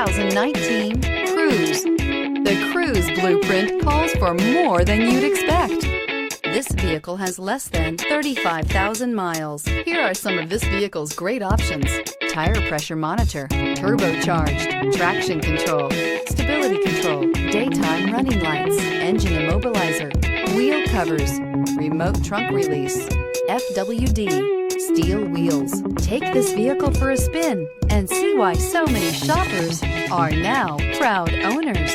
2019 Cruze. The Cruze blueprint calls for more than you'd expect. This vehicle has less than 35,000 miles. Here are some of this vehicle's great options: tire pressure monitor, turbocharged, traction control, stability control, daytime running lights, engine immobilizer, wheel covers, remote trunk release, FWD, steel wheels. Take this vehicle for a spin and see why so many shoppers are now proud owners.